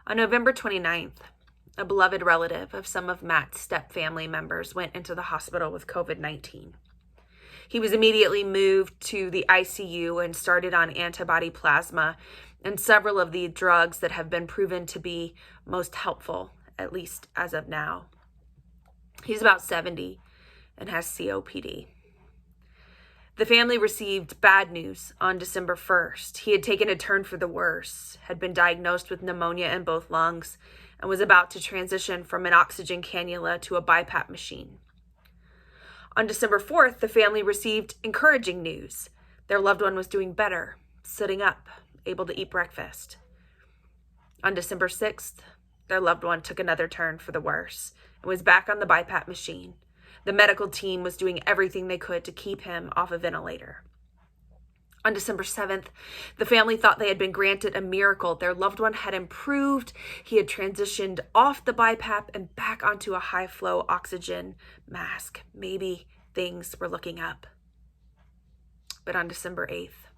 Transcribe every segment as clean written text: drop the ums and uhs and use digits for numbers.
On November 29th, a beloved relative of some of Matt's step-family members went into the hospital with COVID-19. He was immediately moved to the ICU and started on antibody plasma and several of the drugs that have been proven to be most helpful, at least as of now. He's about 70 and has COPD. The family received bad news on December 1st. He had taken a turn for the worse, had been diagnosed with pneumonia in both lungs, and was about to transition from an oxygen cannula to a BiPAP machine. On December 4th, the family received encouraging news. Their loved one was doing better, sitting up, able to eat breakfast. On December 6th, their loved one took another turn for the worse and was back on the BiPAP machine. The medical team was doing everything they could to keep him off a ventilator. On December 7th, the family thought they had been granted a miracle. Their loved one had improved. He had transitioned off the BiPAP and back onto a high-flow oxygen mask. Maybe things were looking up. But on December 8th,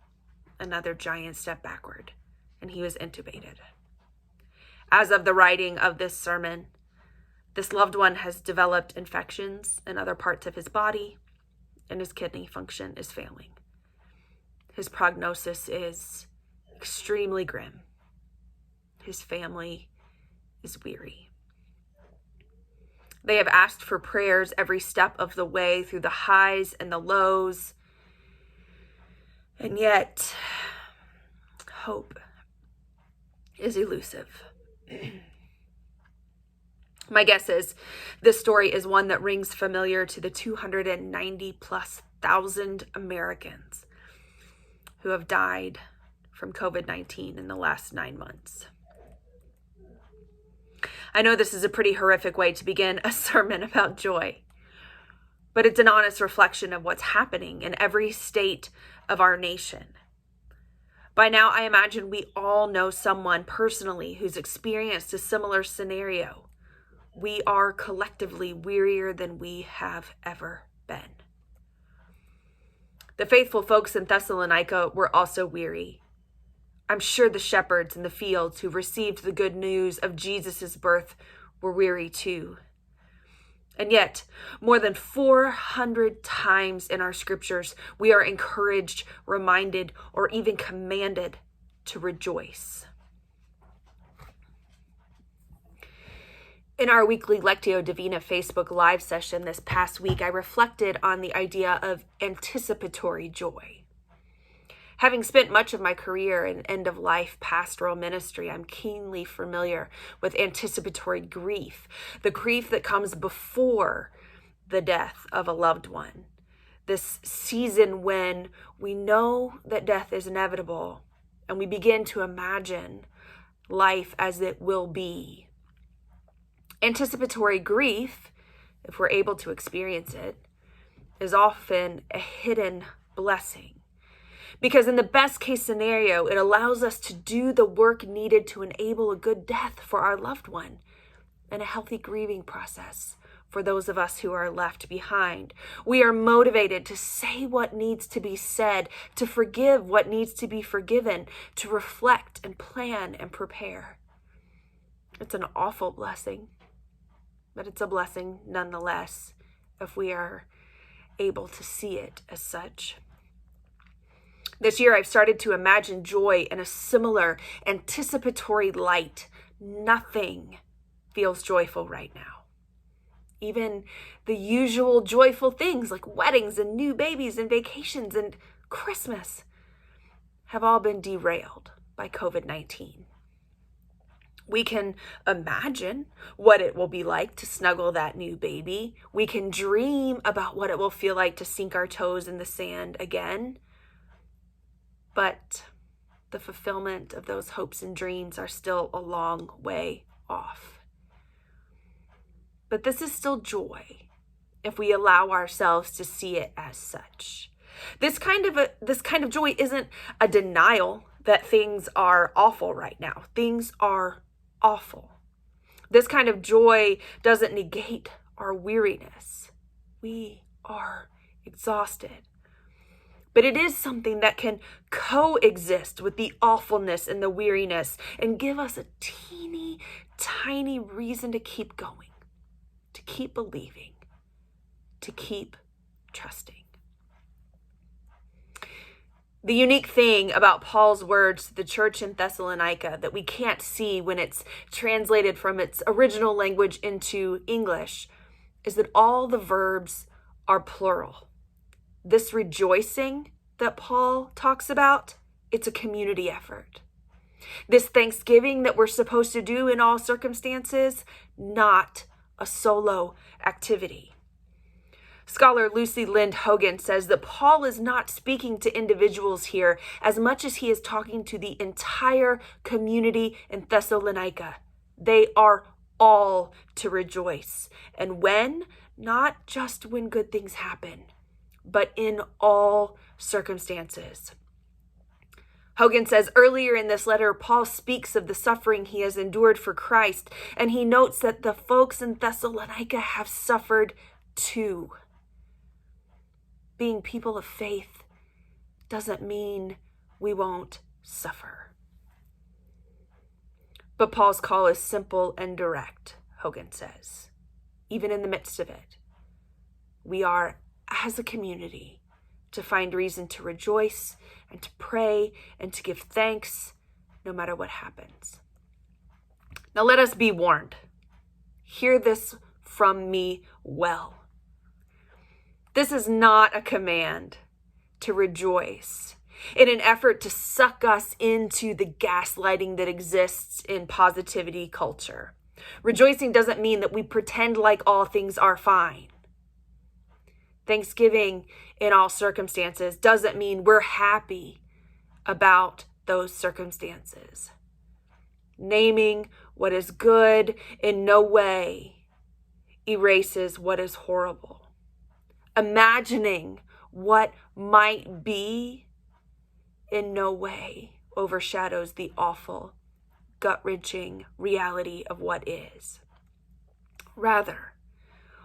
another giant step backward, and he was intubated. As of the writing of this sermon, this loved one has developed infections in other parts of his body, and his kidney function is failing. His prognosis is extremely grim. His family is weary. They have asked for prayers every step of the way through the highs and the lows, and yet hope is elusive. My guess is this story is one that rings familiar to the 290,000+ Americans who have died from COVID-19 in the last 9 months. I know this is a pretty horrific way to begin a sermon about joy, but it's an honest reflection of what's happening in every state of our nation. By now, I imagine we all know someone personally who's experienced a similar scenario. We are collectively wearier than we have ever been. The faithful folks in Thessalonica were also weary. I'm sure the shepherds in the fields who received the good news of Jesus' birth were weary too. And yet, more than 400 times in our scriptures, we are encouraged, reminded, or even commanded to rejoice. In our weekly Lectio Divina Facebook Live session this past week, I reflected on the idea of anticipatory joy. Having spent much of my career in end-of-life pastoral ministry, I'm keenly familiar with anticipatory grief, the grief that comes before the death of a loved one. This season when we know that death is inevitable and we begin to imagine life as it will be. Anticipatory grief, if we're able to experience it, is often a hidden blessing. Because in the best case scenario, it allows us to do the work needed to enable a good death for our loved one and a healthy grieving process for those of us who are left behind. We are motivated to say what needs to be said, to forgive what needs to be forgiven, to reflect and plan and prepare. It's an awful blessing, but it's a blessing nonetheless if we are able to see it as such. This year, I've started to imagine joy in a similar anticipatory light. Nothing feels joyful right now. Even the usual joyful things like weddings and new babies and vacations and Christmas have all been derailed by COVID-19. We can imagine what it will be like to snuggle that new baby. We can dream about what it will feel like to sink our toes in the sand again. But the fulfillment of those hopes and dreams are still a long way off. But this is still joy if we allow ourselves to see it as such. This kind of joy isn't a denial that things are awful right now. Things are awful. This kind of joy doesn't negate our weariness. We are exhausted. But it is something that can coexist with the awfulness and the weariness and give us a teeny tiny reason to keep going, to keep believing, to keep trusting. The unique thing about Paul's words to the church in Thessalonica that we can't see when it's translated from its original language into English is that all the verbs are plural. This rejoicing that Paul talks about, it's a community effort. This thanksgiving that we're supposed to do in all circumstances, not a solo activity. Scholar Lucy Lind Hogan says that Paul is not speaking to individuals here as much as he is talking to the entire community in Thessalonica. They are all to rejoice. And when? Not just when good things happen, but in all circumstances. Hogan says earlier in this letter, Paul speaks of the suffering he has endured for Christ, and he notes that the folks in Thessalonica have suffered too. Being people of faith doesn't mean we won't suffer. But Paul's call is simple and direct, Hogan says. Even in the midst of it, we are, as a community, to find reason to rejoice and to pray and to give thanks no matter what happens. Now let us be warned. Hear this from me well. This is not a command to rejoice in an effort to suck us into the gaslighting that exists in positivity culture. Rejoicing doesn't mean that we pretend like all things are fine. Thanksgiving in all circumstances doesn't mean we're happy about those circumstances. Naming what is good in no way erases what is horrible. Imagining what might be in no way overshadows the awful, gut-wrenching reality of what is. Rather,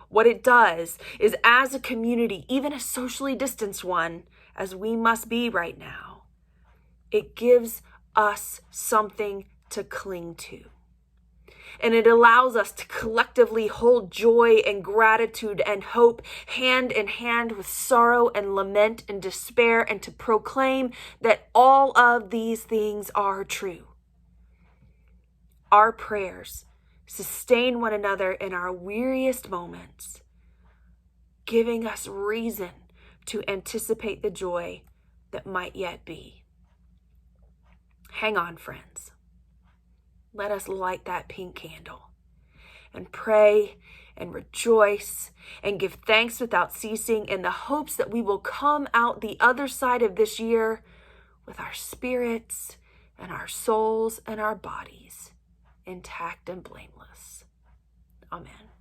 what it does is, as a community, even a socially distanced one, as we must be right now, it gives us something to cling to. And it allows us to collectively hold joy and gratitude and hope hand in hand with sorrow and lament and despair, and to proclaim that all of these things are true. Our prayers sustain one another in our weariest moments, giving us reason to anticipate the joy that might yet be. Hang on, friends. Let us light that pink candle and pray and rejoice and give thanks without ceasing, in the hopes that we will come out the other side of this year with our spirits and our souls and our bodies intact and blameless. Amen.